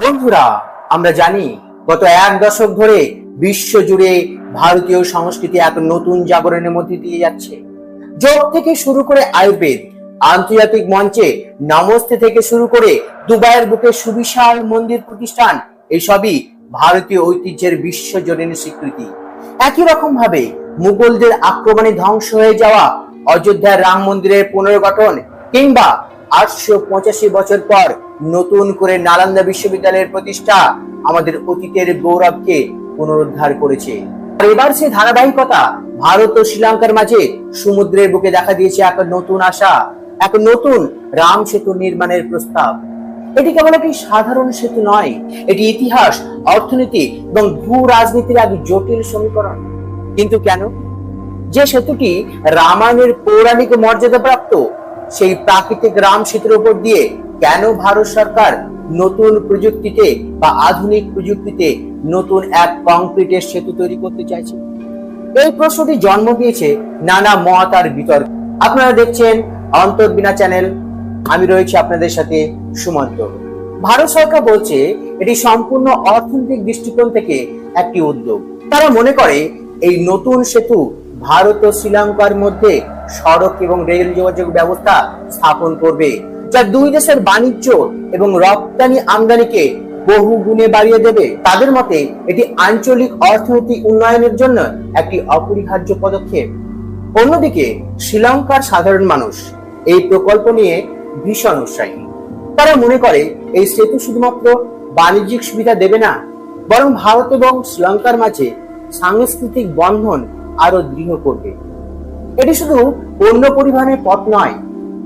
বন্ধুরা, আমরা জানি গত এক দশক ধরে বিশ্ব জুড়ে ভারতীয় সংস্কৃতি এক নতুন জাগরণের মধ্যে দিয়ে যাচ্ছে। যোগ থেকে শুরু করে আয়ুর্বেদ, আন্তর্জাতিক মঞ্চে নমস্তে থেকে শুরু করে দুবাইয়ের বুকে সুবিশাল মন্দির প্রতিষ্ঠান, এসবই ভারতীয় ঐতিহ্যের বিশ্বজনীন স্বীকৃতি। একই রকম ভাবে মুঘলদের আক্রমণে ধ্বংস হয়ে যাওয়া অযোধ্যার রাম মন্দিরের পুনর্গঠন, কিংবা 885 বছর পর নতুন করে নালন্দা বিশ্ববিদ্যালয়ের প্রতিষ্ঠা আমাদের অতীতের গৌরবকে পুনরুদ্ধার করেছে। আর এবার সেই ধারাবাহিকতা ভারত ও শ্রীলঙ্কার মাঝে সমুদ্রের বুকে দেখা দিয়েছে এক নতুন আশা, এক নতুন রাম সেতু নির্মাণের প্রস্তাব। এটি কেবল একটি সাধারণ সেতু নয়, এটি ইতিহাস, অর্থনীতি এবং ভূ রাজনীতির এক জটিল সমীকরণ। কিন্তু কেন? যে সেতুটি রামায়ণের পৌরাণিক মর্যাদা প্রাপ্ত, সেই প্রাকৃতিক রাম সেতুর উপর দিয়ে কেন ভারত সরকার নতুন প্রযুক্তিতে বা আধুনিক প্রযুক্তিতে নতুন এক কংক্রিটের সেতু তৈরি করতে চাইছে? এই প্রশ্নটি জন্ম দিয়েছে নানা মত আর বিতর্ক। আপনারা দেখছেন অন্তর্বিনা চ্যানেল, আমি রয়েছি আপনাদের সাথে সুমন্ত। ভারত সরকার বলছে এটি সম্পূর্ণ অর্থনৈতিক দৃষ্টিকোণ থেকে একটি উদ্যোগ। তারা মনে করে এই নতুন সেতু ভারত ও শ্রীলঙ্কার মধ্যে সড়ক এবং রেল যোগাযোগ ব্যবস্থা স্থাপন করবে, যা দুই দেশের বাণিজ্য এবং রপ্তানি আমদানিকে বহু গুণে বাড়িয়ে দেবে। তাদের মতে এটি আঞ্চলিক অর্থনৈতিক উন্নয়নের জন্য একটি অপরিহার্য পদক্ষেপ। অন্যদিকে শ্রীলঙ্কার সাধারণ মানুষ এই প্রকল্প নিয়ে ভীষণ উৎসাহী। তারা মনে করে এই সেতু শুধুমাত্র বাণিজ্যিক সুবিধা দেবে না, বরং ভারত এবং শ্রীলঙ্কার মাঝে সাংস্কৃতিক বন্ধন আরো দৃঢ় করবে। এটি শুধু পণ্য পরিবহনের পথ নয়,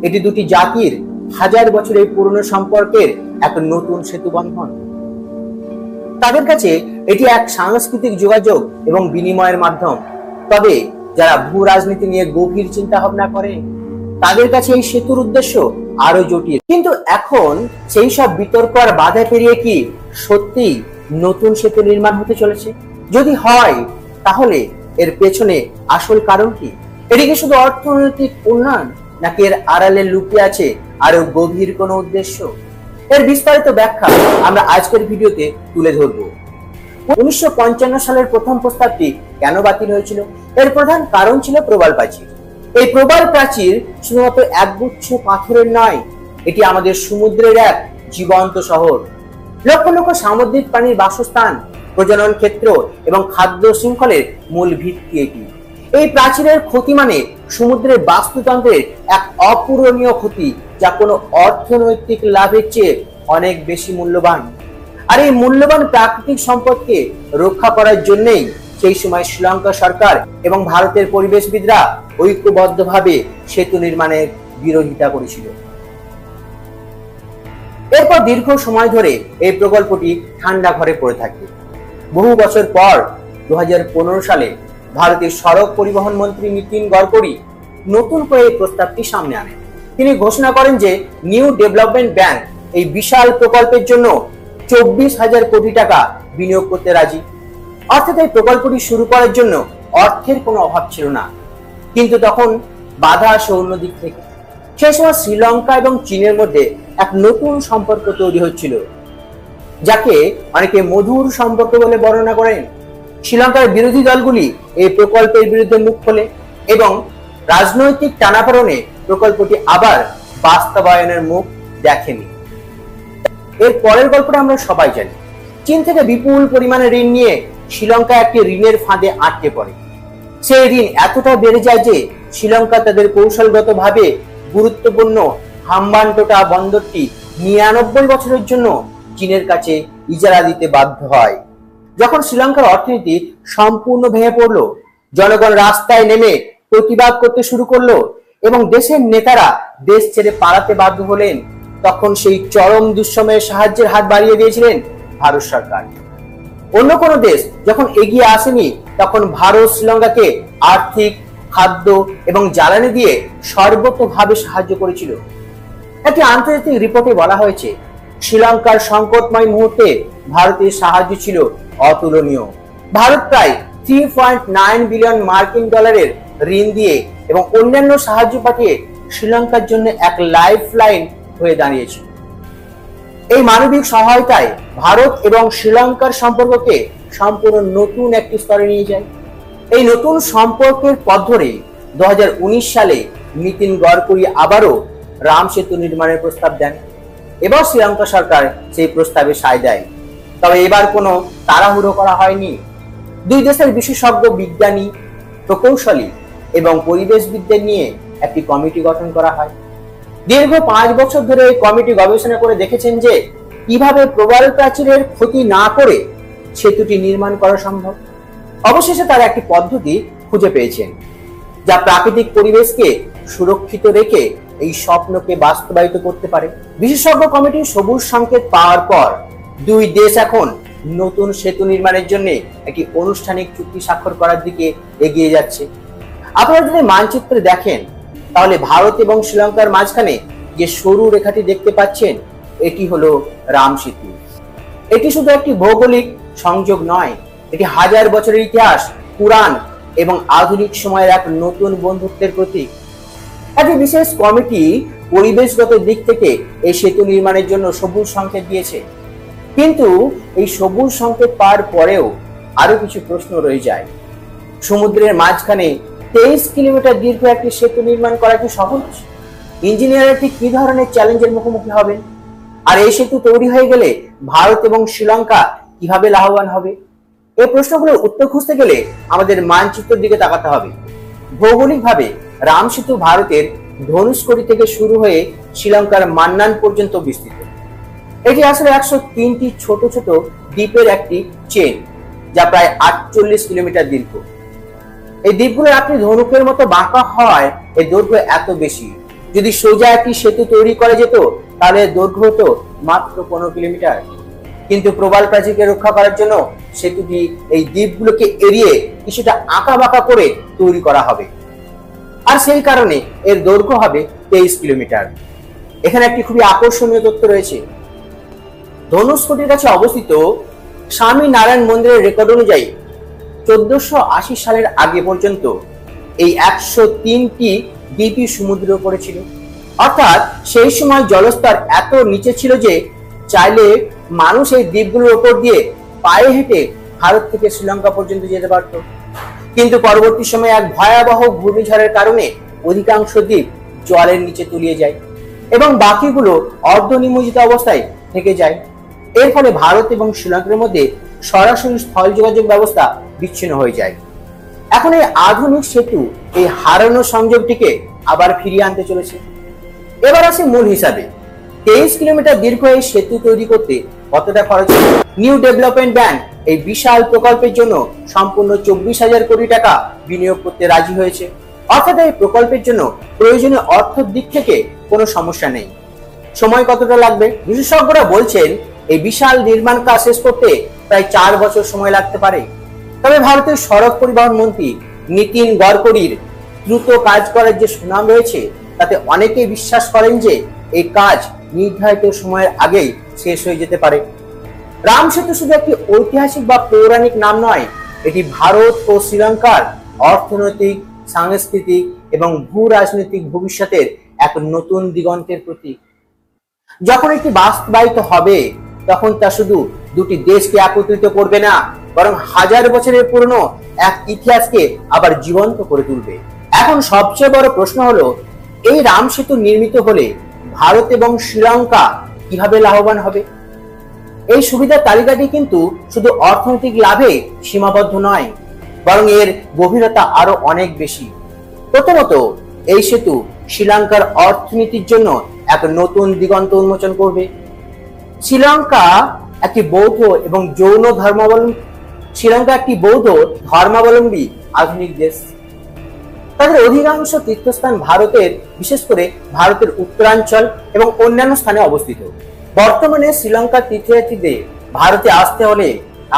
এটি দুটি জাতির হাজার বছরের পুরনো সম্পর্কের এক নতুন সেতু বন্ধন। তাদের কাছে এটি এক সাংস্কৃতিক যোগাযোগ এবং বিনিময়ের মাধ্যম। তবে যারা ভূ রাজনীতি নিয়ে গভীর চিন্তা ভাবনা করে, তাদের কাছে এই সেতুর উদ্দেশ্য আরো জটিল। কিন্তু এখন সেই সব বিতর্ক আর বাধা পেরিয়ে কি সত্যি নতুন সেতু নির্মাণ হতে চলেছে? যদি হয়, তাহলে এর পেছনে আসল কারণ কি? এটি কি শুধু অর্থনৈতিক উন্নয়ন, নাকি এর আড়ালে লুকিয়ে আছে আরো গভীর কোনো উদ্দেশ্য? এর বিস্তারিত ব্যাখ্যা আমরা আজকের ভিডিওতে তুলে ধরব। 1955 সালের প্রথম প্রস্তাবটি কেন বাতিল হয়েছিল? এর প্রধান কারণ ছিল প্রবাল প্রাচীর। এই প্রবাল প্রাচীর শুধুমাত্র একগুচ্ছ পাথরের নয়, এটি আমাদের সমুদ্রের এক জীবন্ত শহর। লক্ষ লক্ষ সামুদ্রিক প্রাণীর বাসস্থান, প্রজনন ক্ষেত্র এবং খাদ্য শৃঙ্খলের মূল ভিত্তি এটি। এই প্রাচীরের ক্ষতি মানে সমুদ্রের বাস্তুতন্ত্রের এক অপূরণীয় ক্ষতি, যা কোনো অর্থনৈতিক লাভের চেয়ে অনেক বেশি মূল্যবান। আর এই মূল্যবান প্রাকৃতিক সম্পদকে রক্ষা করার জন্যই সেই সময় শ্রীলঙ্কা সরকার এবং ভারতের পরিবেশবিদরা ঐক্যবদ্ধভাবে সেতু নির্মাণের বিরোধিতা করেছিল। এরপর দীর্ঘ সময় ধরে এই প্রকল্পটি ঠান্ডা ঘরে পড়ে থাকে। বহু বছর পর 2015 সালে ভারতের সড়ক পরিবহন মন্ত্রী নীতিন গডকরি নতুন করে এই প্রস্তাবটি সামনে আনেন। তিনি ঘোষণা করেন যে নিউ ডেভেলপমেন্ট ব্যাংক এই বিশাল প্রকল্পের জন্য 24,000 কোটি টাকা বিনিয়োগ করতে রাজি। অর্থাৎ এই প্রকল্পটি শুরু করার জন্য অর্থের কোনো অভাব ছিল না। কিন্তু তখন বাধা আসে অন্য দিক থেকে। সেই সময় শ্রীলঙ্কা এবং চীনের মধ্যে এক নতুন সম্পর্ক তৈরি হচ্ছিল, যাকে অনেকে মধুর সম্পর্ক বলে বর্ণনা করেন। শ্রীলঙ্কার বিরোধী দলগুলি এই প্রকল্পের বিরুদ্ধে মুখ খোলে এবং রাজনৈতিক টানাপোড়েনে প্রকল্পটি আবার বাস্তবায়নের মুখ দেখেনি। এর পরের গল্পটা আমরা সবাই জানি। চীন থেকে বিপুল পরিমাণে ঋণ নিয়ে শ্রীলঙ্কা একটি ঋণের ফাঁদে আটকে পড়ে। সেই ঋণ এতটা বেড়ে যায় যে শ্রীলঙ্কা তাদের কৌশলগতভাবে গুরুত্বপূর্ণ হাম্বানটোটা বন্দরটি 99 বছরের জন্য চীনের কাছে ইজারা দিতে বাধ্য হয়। যখন শ্রীলঙ্কার অর্থনীতি সম্পূর্ণ ভেঙে পড়লো, জনগণ রাস্তায় নেমে প্রতিবাদ করতে শুরু করলো এবং দেশের নেতারা দেশ ছেড়ে পালাতে বাধ্য হলেন, তখন সেই চরম দুঃসময়ে সাহায্যের হাত বাড়িয়ে দিয়েছিলেন ভারত সরকার। অন্য কোনো দেশ যখন এগিয়ে আসেনি, তখন ভারত শ্রীলঙ্কাকে আর্থিক, খাদ্য এবং জ্বালানি দিয়ে সর্বতোভাবে সাহায্য করেছিল। একটি আন্তর্জাতিক রিপোর্টে বলা হয়েছে, শ্রীলঙ্কার সংকটময় মুহূর্তে ভারতের সাহায্য ছিল অতুলনীয়। ভারত প্রায় 3.9 বিলিয়ন মার্কিন ডলারের ঋণ দিয়ে এবং অন্যান্য সাহায্য পাঠিয়ে শ্রীলঙ্কার জন্য এক লাইফ লাইন হয়ে দাঁড়িয়েছিল। এই মানবিক সহায়তায় ভারত এবং শ্রীলঙ্কার সম্পর্ককে সম্পূর্ণ নতুন একটি স্তরে নিয়ে যায়। এই নতুন সম্পর্কের পথ ধরে 2019 সালে নীতিন গডকরি আবারও রাম সেতু নির্মাণের প্রস্তাব দেন। এবার শ্রীলঙ্কা সরকার সেই প্রস্তাবে সায় দেয়। তবে এবার কোনো তাড়াহুড়ো করা হয়নি। দুই দেশের বিশেষজ্ঞ বিজ্ঞানী, প্রকৌশলী এবং পরিবেশবিদদের নিয়ে একটি কমিটি গঠন করা হয়। দীর্ঘ 5 বছর ধরে এই কমিটি গবেষণা করে দেখেছেন যে কিভাবে প্রবাল প্রাচীরের ক্ষতি না করে সেতুটি নির্মাণ করা সম্ভব। অবশেষে তারা একটি পদ্ধতি খুঁজে পেয়েছেন যা প্রাকৃতিক পরিবেশকে সুরক্ষিত রেখে এই স্বপ্নকে বাস্তবায়িত করতে পারে। বিশেষজ্ঞ কমিটির সবুজ সংকেত পাওয়ার পর দুই দেশ এখন নতুন সেতু নির্মাণের জন্য একটি আনুষ্ঠানিক চুক্তি স্বাক্ষর করার দিকে এগিয়ে যাচ্ছে। আপনারা যদি মানচিত্রে দেখেন তাহলে ভারত এবং শ্রীলঙ্কার মাঝখানে যে সরু রেখাটি দেখতে পাচ্ছেন এটি হলো রাম সেতু। এটি শুধু একটি ভৌগোলিক সংযোগ নয়, এটি হাজার বছরের ইতিহাস, পুরাণ এবং আধুনিক সময়ের এক নতুন বন্ধুত্বের প্রতীক। একটি বিশেষ কমিটি পরিবেশগত দিক থেকে এই সেতু নির্মাণের জন্য সবুজ সংকেত দিয়েছে, কিন্তু এই সবুজ সংকেত পাওয়ার পরেও আরো কিছু প্রশ্ন রয়ে যায়। সমুদ্রের মাঝখানে 23 কিলোমিটার দীর্ঘ একটি সেতু নির্মাণ করা কি সহজ? ইঞ্জিনিয়াররা ঠিক কি ধরনের চ্যালেঞ্জের মুখোমুখি হবেন? আর এই সেতু তৈরি হয়ে গেলে ভারত এবং শ্রীলঙ্কা কিভাবে লাভবান হবে? এই প্রশ্নগুলোর উত্তর খুঁজতে গেলে আমাদের মানচিত্রের দিকে তাকাতে হবে। ভৌগোলিকভাবে রাম সেতু ভারতের ধনুষকোটি থেকে শুরু হয়ে শ্রীলঙ্কার মান্নান পর্যন্ত বিস্তৃত। এটি আসলে 103টি ছোট ছোট দ্বীপের একটি চেন, যা প্রায় 48 কিলোমিটার দীর্ঘ। এই দ্বীপগুলোর আপনি ধনুকের মতো বাঁকা হয় এর দৈর্ঘ্য এত বেশি। যদি সোজা একটি সেতু তৈরি করা যেত তাহলে দৈর্ঘ্য হতো মাত্র 15 কিলোমিটার। কিন্তু প্রবাল প্রাচীরকে রক্ষা করার জন্য সেতুটি এই দ্বীপগুলোকে এড়িয়ে কিছুটা আঁকা বাঁকা করে তৈরি করা হবে, আর সেই কারণে এর দৈর্ঘ্য হবে 23 কিলোমিটার। এখানে একটি খুবই আকর্ষণীয় তথ্য রয়েছে। ধনুষকোটির কাছে অবস্থিত স্বামী নারায়ণ মন্দিরের রেকর্ড অনুযায়ী 1480 সালের আগে পর্যন্ত এই 103টি দ্বীপই সমুদ্রের উপরে ছিল। অর্থাৎ সেই সময় জলস্তর এত নিচে ছিল যে চাইলে মানুষ এই দ্বীপগুলোর উপর দিয়ে পায়ে হেঁটে ভারত থেকে শ্রীলঙ্কা পর্যন্ত যেতে পারত। কিন্তু পরবর্তী সময়ে এক ভয়াবহ ঘূর্ণিঝড়ের কারণে অধিকাংশ দ্বীপ জলের নিচে তলিয়ে যায় এবং বাকিগুলো অর্ধনিমজ্জিত অবস্থায় থেকে যায়। এর ফলে ভারত এবং শ্রীলঙ্কার মধ্যে সরাসরি স্থল যোগাযোগ ব্যবস্থা বিচ্ছিন্ন হয়ে যায়। এখন এই আধুনিক সেতু এই হারানো সংযোগটিকে আবার ফিরিয়ে আনতে চলেছে। এবার আসে মূল হিসাবে, 23 কিলোমিটার দীর্ঘ এই সেতু তৈরি করতে কতটা খরচ হবে? নিউ ডেভেলপমেন্ট ব্যাংক এই বিশাল প্রকল্পের জন্য সম্পূর্ণ 24,000 কোটি টাকা বিনিয়োগ করতে রাজি হয়েছে। অর্থাৎ এই প্রকল্পের জন্য প্রয়োজনীয় অর্থের দিক থেকে কোনো সমস্যা নেই। সময় কতটা লাগবে? বিশেষজ্ঞরা বলছেন এই বিশাল নির্মাণ কাজ শেষ করতে প্রায় 4 বছর সময় লাগতে পারে। তবে ভারতের সড়ক পরিবহন মন্ত্রী নীতিন গডকরির দ্রুত কাজ করার যে সুনাম রয়েছে তাতে অনেকেই বিশ্বাস করেন যে এই কাজ নির্ধারিত সময়ের আগেই শেষ হয়ে যেতে পারে। রাম সেতু শুধু একটি ঐতিহাসিক বা পৌরাণিক নাম নয়, এটি ভারত ও শ্রীলঙ্কার অর্থনৈতিক, সাংস্কৃতিক এবং ভূ রাজনৈতিক ভবিষ্যতের এক নতুন দিগন্তের প্রতীক। যখন এটি বাস্তবায়িত হবে তখন তা শুধু দুটি দেশকে একত্রিত করবে না, বরং হাজার বছরের পুরনো এক ইতিহাসকে আবার জীবন্ত করে তুলবে। এখন সবচেয়ে বড় প্রশ্ন হলো, এই রাম সেতু নির্মিত হলে ভারত এবং শ্রীলঙ্কা কিভাবে লাভবান হবে? এই সুবিধার তালিকাটি কিন্তু শুধু অর্থনৈতিক লাভে সীমাবদ্ধ নয়, বরং এর গভীরতা আরো অনেক বেশি। প্রথমত, এই সেতু শ্রীলঙ্কার অর্থনীতির জন্য এক নতুন দিগন্ত উন্মোচন করবে। শ্রীলঙ্কা একটি বৌদ্ধ এবং জৈন ধর্মাবলম্বী আধুনিক দেশ। তাদের অধিকাংশ তীর্থস্থান ভারতের, বিশেষ করে ভারতের উত্তরাঞ্চল এবং অন্যান্য স্থানে অবস্থিত। বর্তমানে শ্রীলঙ্কার তীর্থযাত্রীদের ভারতে আসতে হলে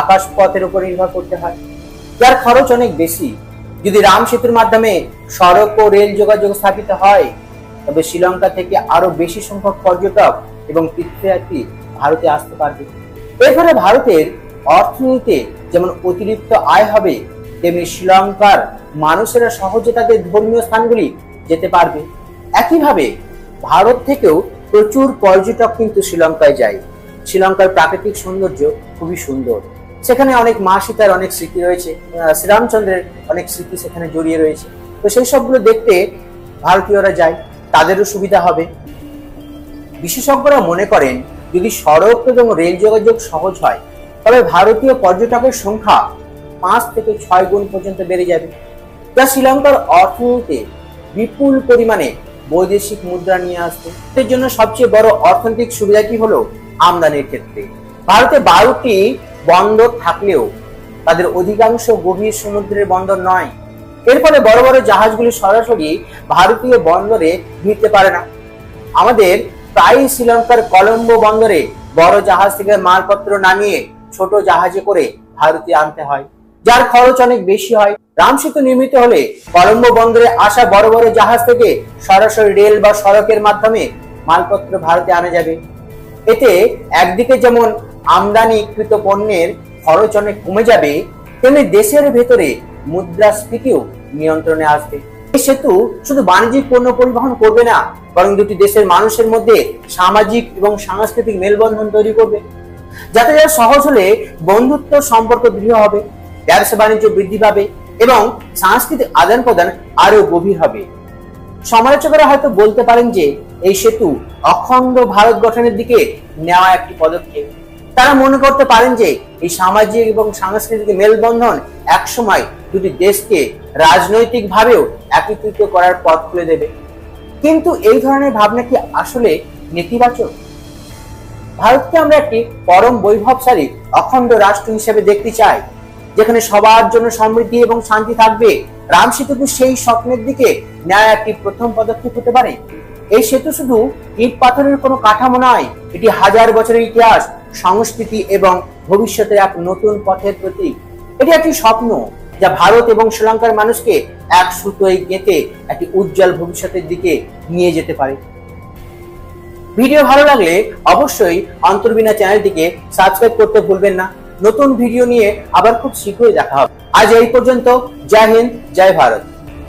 আকাশপথের উপর নির্ভর করতে হয়, যার খরচ অনেক বেশি। যদি রাম সেতুর মাধ্যমে সড়ক ও রেল যোগাযোগ স্থাপিত হয় তবে শ্রীলঙ্কা থেকে আরো বেশি সংখ্যক পর্যটক এবং তীর্থযাত্রী ভারতে আসতে পারবে। এর ফলে ভারতের অর্থনীতিতে যেমন অতিরিক্ত আয় হবে, তেমনি শ্রীলঙ্কার মানুষেরা সহজে তাদের ধর্মীয় স্থানগুলি যেতে পারবে। একইভাবে ভারত থেকেও প্রচুর পর্যটক কিন্তু শ্রীলঙ্কায় যায়, শ্রীলঙ্কার প্রাকৃতিক সৌন্দর্য খুবই সুন্দর। সেখানে অনেক মা সীতার অনেক স্মৃতি রয়েছে, শ্রীরামচন্দ্রের অনেক স্মৃতি সেখানে জড়িয়ে রয়েছে। তো সেই সবগুলো দেখতে ভারতীয়রা যায়, তাদেরও সুবিধা হবে। বিশেষজ্ঞরা মনে করেন যদি সড়ক এবং রেল যোগাযোগ সহজ হয় তবে ভারতীয় পর্যটকের সংখ্যা 5 থেকে 6 গুণ পর্যন্ত বেড়ে যাবে, যা শ্রীলঙ্কার অর্থনীতিতে বিপুল পরিমাণে বৈদেশিক মুদ্রা নিয়ে আসবে। এর জন্য সবচেয়ে বড় অর্থনৈতিক সুবিধাটি হলো আমদানির ক্ষেত্রে। ভারতে 12টি বন্দর থাকলেও তাদের অধিকাংশ গভীর সমুদ্রের বন্দর নয়। এর ফলে বড় বড় জাহাজগুলি সরাসরি ভারতীয় বন্দরে ভিড়তে পারে না। আমাদের প্রায় শ্রীলঙ্কার কলম্বো বন্দরে বড় জাহাজ থেকে মালপত্র নামিয়ে ছোট জাহাজে করে ভারতে আনতে হয়, যার খরচ অনেক বেশি হয়। রাম সেতু নির্মিত হলে কলম্বো বন্দরে আসা বড় বড় জাহাজ থেকে সরাসরি রেল বা সড়কের মাধ্যমে মালপত্র ভারতে আনা যাবে। এতে একদিকে যেমন আমদানিকৃত পণ্যের খরচ অনেক কমে যাবে, তেমনি দেশের ভেতরে মুদ্রাস্ফীতিও নিয়ন্ত্রণে আসবে। এই সেতু শুধু বাণিজ্যিক পণ্য পরিবহন করবে না, বরং দুটি দেশের মানুষের মধ্যে সামাজিক এবং সাংস্কৃতিক মেলবন্ধন তৈরি করবে। যাতায়াত সহজ হলে বন্ধুত্ব সম্পর্ক দৃঢ় হবে, ব্যবসা বাণিজ্য বৃদ্ধি পাবে এবং সাংস্কৃতিক আদান প্রদান আরো গভীর হবে। সমালোচকরা হয়তো বলতে পারেন যে এই সেতু অখণ্ড ভারত গঠনের দিকে নেওয়া একটি পদক্ষেপ। তারা মনে করতে পারেন যে এই সামাজিক এবং সাংস্কৃতিক মেলবন্ধন একসময় দুটি দেশকে রাজনৈতিক ভাবেও একীকৃত করার পথ খুলে দেবে। কিন্তু এই ধরনের ভাবনা কি আসলে নেতিবাচক? ভারতকে আমরা একটি পরম বৈভবশালী অখণ্ড রাষ্ট্র হিসেবে দেখতে চাই, যেখানে সবার জন্য সমৃদ্ধি এবং শান্তি থাকবে। রাম সেতু সেই স্বপ্নের দিকে নেওয়া একটি প্রথম পদক্ষেপ হতে পারে। এই সেতু শুধু ইট পাথরের কোনো কাঠামো নয়, এটি হাজার বছরের ইতিহাস, সংস্কৃতি এবং ভবিষ্যতের এক নতুন পথের প্রতীক। এটি একটি স্বপ্ন যা ভারত এবং শ্রীলঙ্কার মানুষকে এক সুতোয় গেঁথে একটি উজ্জ্বল ভবিষ্যতের দিকে নিয়ে যেতে পারে। ভিডিও ভালো লাগলে অবশ্যই অন্তর্বিনা চ্যানেলটিকে সাবস্ক্রাইব করতে ভুলবেন না। নতুন ভিডিও নিয়ে আবার খুব শীঘ্রই দেখা হবে। আজ এই পর্যন্ত। জয় হিন্দ, জয় ভারত।